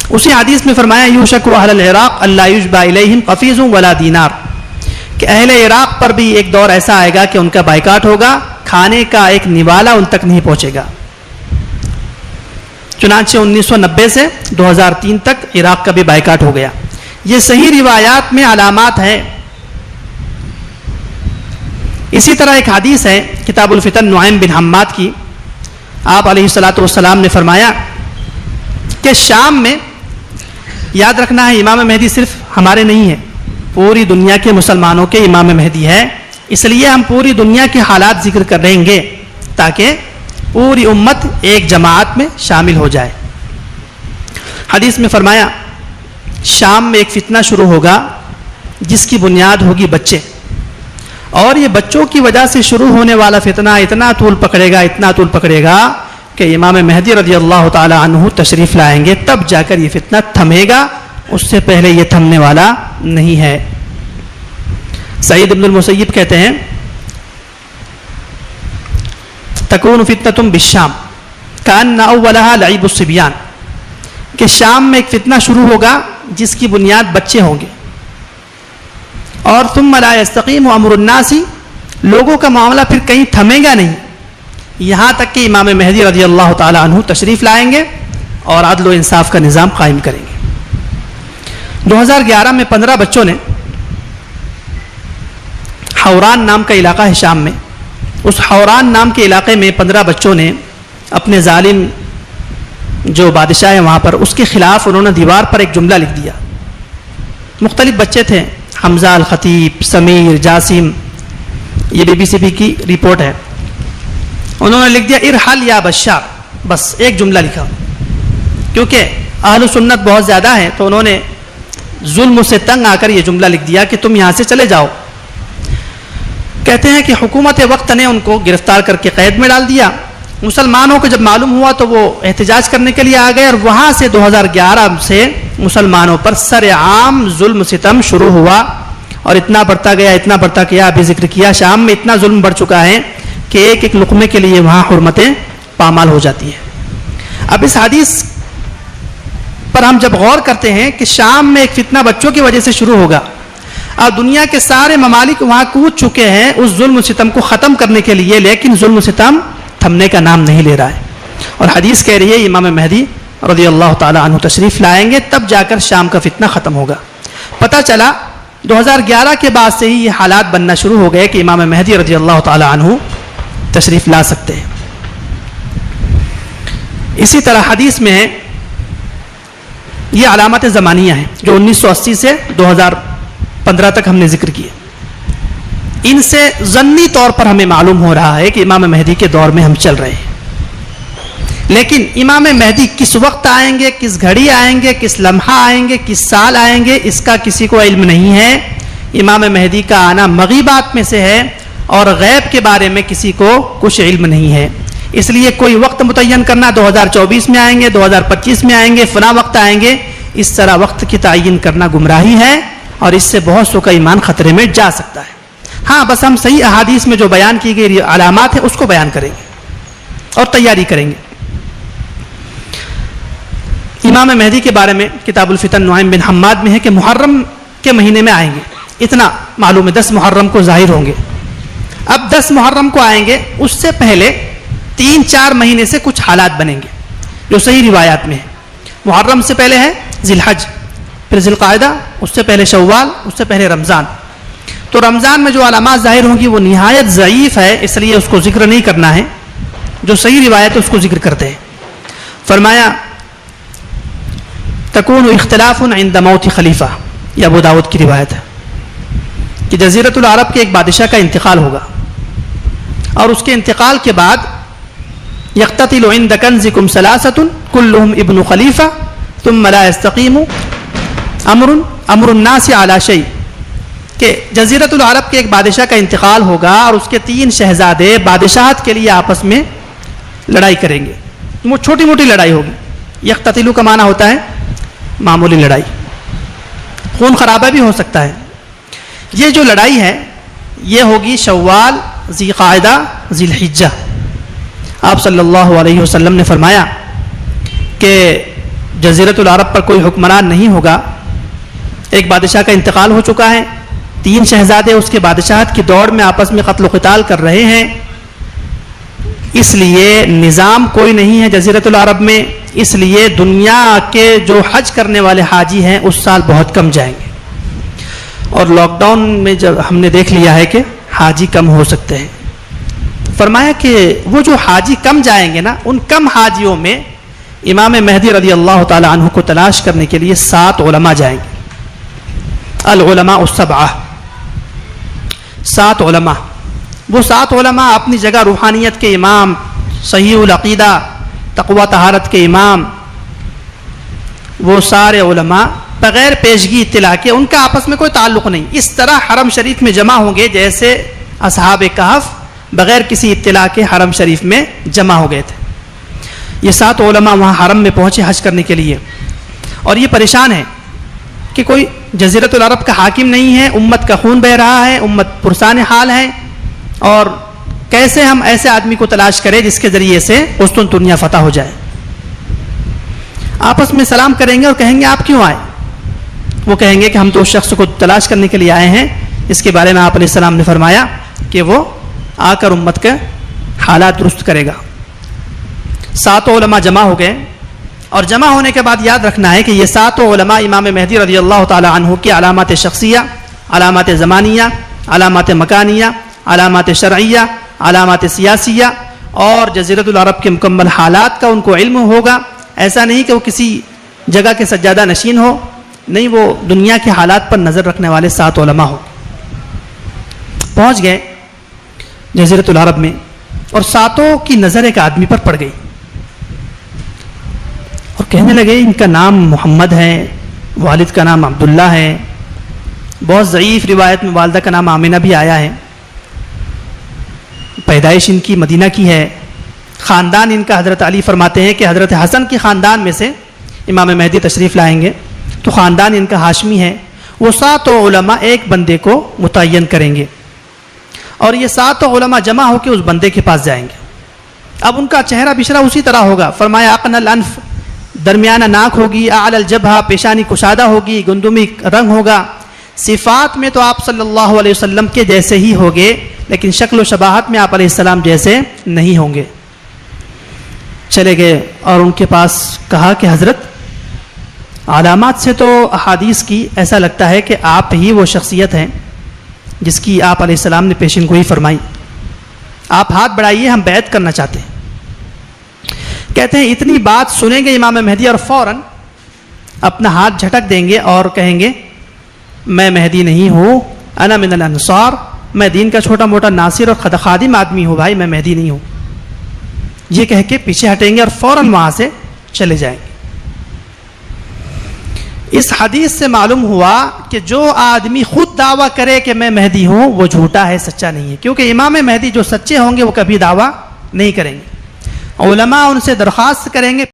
اسی حدیث میں فرمایا یوشک اہل العراق اللہ یشبع الیہم قفیز ولا دینار، کہ اہل عراق پر بھی ایک دور ایسا آئے گا کہ ان کا بائیکاٹ ہوگا، کھانے کا ایک نوالا ان تک نہیں پہنچے گا۔ چنانچہ 1990 سے 2003 تک عراق کا بھی بائیکاٹ ہو گیا۔ یہ صحیح روایات میں علامات ہیں۔ اسی طرح ایک حدیث ہے کتاب الفتن نعیم بن حماد کی، آپ علیہ الصلاۃ والسلام نے فرمایا کہ شام میں، یاد رکھنا ہے امام مہدی صرف ہمارے نہیں ہے، پوری دنیا کے مسلمانوں کے امام مہدی ہے، اس لیے ہم پوری دنیا کے حالات ذکر کر رہیں گے تاکہ پوری امت ایک جماعت میں شامل ہو جائے۔ حدیث میں فرمایا شام میں ایک فتنہ شروع ہوگا جس کی بنیاد ہوگی بچے، اور یہ بچوں کی وجہ سے شروع ہونے والا فتنہ اتنا طول پکڑے گا کہ امام مہدی رضی اللہ تعالی عنہ تشریف لائیں گے، تب جا کر یہ فتنہ تھمے گا، اس سے پہلے یہ تھمنے والا نہیں ہے۔ سعید بن المسیب کہتے ہیں تکون فتنۃ بالشام کأن اولها لعب الصبیان، کہ شام میں ایک فتنہ شروع ہوگا جس کی بنیاد بچے ہوں گے، اور ثم لا یستقیم امر الناس، لوگوں کا معاملہ پھر کہیں تھمے گا نہیں، یہاں تک کہ امام مہدی رضی اللہ تعالی عنہ تشریف لائیں گے اور عدل و انصاف کا نظام قائم کریں گے۔ 2011 میں 15 بچوں نے حوران نام کا علاقہ ہے شام میں، اس حوران نام کے علاقے میں 15 بچوں نے اپنے ظالم جو بادشاہ ہے وہاں پر، اس کے خلاف انہوں نے دیوار پر ایک جملہ لکھ دیا۔ مختلف بچے تھے، حمزہ، الخطیب، سمیر، جاسم، یہ BBC کی رپورٹ ہے۔ انہوں نے لکھ دیا ارحل یا بشار، بس ایک جملہ لکھا، کیونکہ اہل سنت بہت زیادہ ہیں تو انہوں نے ظلم سے تنگ آ کر یہ جملہ لکھ دیا کہ تم یہاں سے چلے جاؤ۔ کہتے ہیں کہ حکومت وقت نے ان کو گرفتار کر کے قید میں ڈال دیا۔ مسلمانوں کو جب معلوم ہوا تو وہ احتجاج کرنے کے لیے آ گئے، اور وہاں سے 2011 سے مسلمانوں پر سر عام ظلم ستم شروع ہوا، اور اتنا بڑھتا گیا، ابھی ذکر کیا شام میں اتنا ظلم بڑھ چکا ہے کہ ایک ایک لقمے کے لیے وہاں حرمتیں پامال ہو جاتی ہیں۔ اب اس حدیث پر ہم جب غور کرتے ہیں کہ شام میں ایک فتنہ بچوں کی وجہ سے شروع ہوگا، اور دنیا کے سارے ممالک وہاں کود چکے ہیں اس ظلم و ستم کو ختم کرنے کے لیے، لیکن ظلم و ستم تھمنے کا نام نہیں لے رہا ہے، اور حدیث کہہ رہی ہے امام مہدی رضی اللہ تعالی عنہ تشریف لائیں گے، تب جا کر شام کا فتنہ ختم ہوگا۔ پتہ چلا 2011 کے بعد سے ہی یہ حالات بننا شروع ہو گئے کہ امام مہدی رضی اللہ تعالی عنہ تشریف لا سکتے ہیں۔ اسی طرح حدیث میں ہے، یہ علامات زمانیہ ہیں جو 1980 سے 2015 تک ہم نے ذکر کیے، ان سے ضمنی طور پر ہمیں معلوم ہو رہا ہے کہ امام مہدی کے دور میں ہم چل رہے ہیں، لیکن امام مہدی کس وقت آئیں گے، کس گھڑی آئیں گے، کس لمحہ آئیں گے، کس سال آئیں گے، اس کا کسی کو علم نہیں ہے۔ امام مہدی کا آنا مغیبات میں سے ہے، اور غیب کے بارے میں کسی کو کچھ علم نہیں ہے، اس لیے کوئی وقت متعین کرنا 2024 میں آئیں گے، 2025 میں آئیں گے، فلاں وقت آئیں گے، اس طرح وقت کی تعین کرنا گمراہی ہے، اور اس سے بہت سو کا ایمان خطرے میں جا سکتا ہے۔ ہاں بس ہم صحیح احادیث میں جو بیان کی گئی علامات ہیں اس کو بیان کریں گے اور تیاری کریں گے۔ امام مہدی کے بارے میں کتاب الفتن نعیم بن حماد میں ہے کہ محرم کے مہینے میں آئیں گے، اتنا معلوم ہے، 10 محرم کو ظاہر ہوں گے۔ اب 10 محرم کو آئیں گے، اس سے پہلے 3-4 مہینے سے کچھ حالات بنیں گے جو صحیح روایات میں ہے۔ محرم سے پہلے ہے ذی الحج، پھر ذی القعدہ، اس سے پہلے شوال، اس سے پہلے رمضان۔ تو رمضان میں جو علامات ظاہر ہوں گی وہ نہایت ضعیف ہے، اس لیے اس کو ذکر نہیں کرنا ہے، جو صحیح روایت ہے اس کو ذکر کرتے ہیں۔ فرمایا تکون اختلاف عند موت خلیفہ، یہ ابو داؤد کی روایت ہے کہ جزیرۃ العرب کے ایک بادشاہ کا انتقال ہوگا، اور اس کے انتقال کے بعد یقتتل عند کنزکم ثلاثۃ کلهم ابن خلیفہ ثم لا يستقیم امر الناس علی شیء، کہ جزیرۃ العرب کے ایک بادشاہ کا انتقال ہوگا اور اس کے 3 شہزادے بادشاہت کے لیے آپس میں لڑائی کریں گے، وہ چھوٹی موٹی لڑائی ہوگی۔ یقتتلو کا معنی ہوتا ہے معمولی لڑائی، خون خرابہ بھی ہو سکتا ہے۔ یہ جو لڑائی ہے یہ ہوگی شوال، ذی قعدہ، ذی الحجہ۔ آپ صلی اللہ علیہ وسلم نے فرمایا کہ جزیرۃ العرب پر کوئی حکمران نہیں ہوگا. ایک بادشاہ کا انتقال ہو چکا ہے, 3 شہزادے اس کے بادشاہت کی دوڑ میں آپس میں قتل و قتال کر رہے ہیں, اس لیے نظام کوئی نہیں ہے جزیرۃ العرب میں, اس لیے دنیا کے جو حج کرنے والے حاجی ہیں اس سال بہت کم جائیں گے. اور لاک ڈاؤن میں جب ہم نے دیکھ لیا ہے کہ حاجی کم ہو سکتے ہیں, فرمایا کہ وہ جو حاجی کم جائیں گے نا, ان کم حاجیوں میں امام مہدی رضی اللہ تعالی عنہ کو تلاش کرنے کے لیے 7 علماء جائیں گے. العلماء السبعہ, 7 علماء. وہ 7 علماء اپنی جگہ روحانیت کے امام, صحیح العقیدہ, تقوی طہارت کے امام, وہ سارے علماء بغیر پیشگی اطلاع کے, ان کا آپس میں کوئی تعلق نہیں, اس طرح حرم شریف میں جمع ہوں گے جیسے اصحاب کہف بغیر کسی اطلاع کے حرم شریف میں جمع ہو گئے تھے. یہ 7 علماء وہاں حرم میں پہنچے حج کرنے کے لیے, اور یہ پریشان ہے کہ کوئی جزیرۃ العرب کا حاکم نہیں ہے, امت کا خون بہہ رہا ہے, امت پرسان حال ہے, اور کیسے ہم ایسے آدمی کو تلاش کریں جس کے ذریعے سے قسطنطنیہ فتح ہو جائے. آپس میں سلام کریں گے اور کہیں گے آپ کیوں آئے؟ وہ کہیں گے کہ ہم تو اس شخص کو تلاش کرنے کے لیے آئے ہیں. اس کے بارے میں آپ علیہ السلام نے فرمایا کہ وہ آ کر امت کے حالات درست کرے گا. 7 علماء جمع ہو گئے, اور جمع ہونے کے بعد یاد رکھنا ہے کہ یہ 7 علماء امام مہدی رضی اللہ تعالی عنہ کی علامات شخصیہ, علامات زمانیہ, علامات مکانیہ, علامات شرعیہ, علامات سیاسیہ اور جزیرۃ العرب کے مکمل حالات کا ان کو علم ہوگا. ایسا نہیں کہ وہ کسی جگہ کے سجادہ نشین ہو, نہیں, وہ دنیا کے حالات پر نظر رکھنے والے 7 علماء ہو. پہنچ گئے جزیرۃ العرب میں, اور 7 کی نظر ایک آدمی پر پڑ گئی, اور کہنے لگے ان کا نام محمد ہے, والد کا نام عبداللہ ہے. بہت ضعیف روایت میں والدہ کا نام آمینہ بھی آیا ہے. پیدائش ان کی مدینہ کی ہے. خاندان ان کا, حضرت علی فرماتے ہیں کہ حضرت حسن کے خاندان میں سے امام مہدی تشریف لائیں گے, تو خاندان ان کا ہاشمی ہے. وہ 7 علماء ایک بندے کو متعین کریں گے, اور یہ 7 علماء جمع ہو کے اس بندے کے پاس جائیں گے. اب ان کا چہرہ بشرا اسی طرح ہوگا. فرمایا اقن الانف, درمیانہ ناک ہوگی, اعلی الجبہہ, پیشانی کشادہ ہوگی, گندمی رنگ ہوگا. صفات میں تو آپ صلی اللہ علیہ وسلم کے جیسے ہی ہوگے, لیکن شکل و شباہت میں آپ علیہ السلام جیسے نہیں ہوں گے. چلے گئے اور ان کے پاس کہا کہ حضرت, علامات سے تو احادیث کی ایسا لگتا ہے کہ آپ ہی وہ شخصیت ہیں جس کی آپ علیہ السلام نے پیشن گوئی فرمائی. آپ ہاتھ بڑھائیے, ہم بیعت کرنا چاہتے ہیں. کہتے ہیں اتنی بات سنیں گے امام مہدی اور فوراً اپنا ہاتھ جھٹک دیں گے اور کہیں گے میں مہدی نہیں ہوں, انا من الانصار, میں دین کا چھوٹا موٹا ناصر اور خادم آدمی ہوں بھائی, میں مہدی نہیں ہوں. یہ کہہ کے پیچھے ہٹیں گے اور فوراً وہاں سے چلے جائیں گے. اس حدیث سے معلوم ہوا کہ جو آدمی خود دعویٰ کرے کہ میں مہدی ہوں وہ جھوٹا ہے, سچا نہیں ہے, کیونکہ امام مہدی جو سچے ہوں گے وہ کبھی دعویٰ نہیں کریں گے. علماء ان سے درخواست کریں گے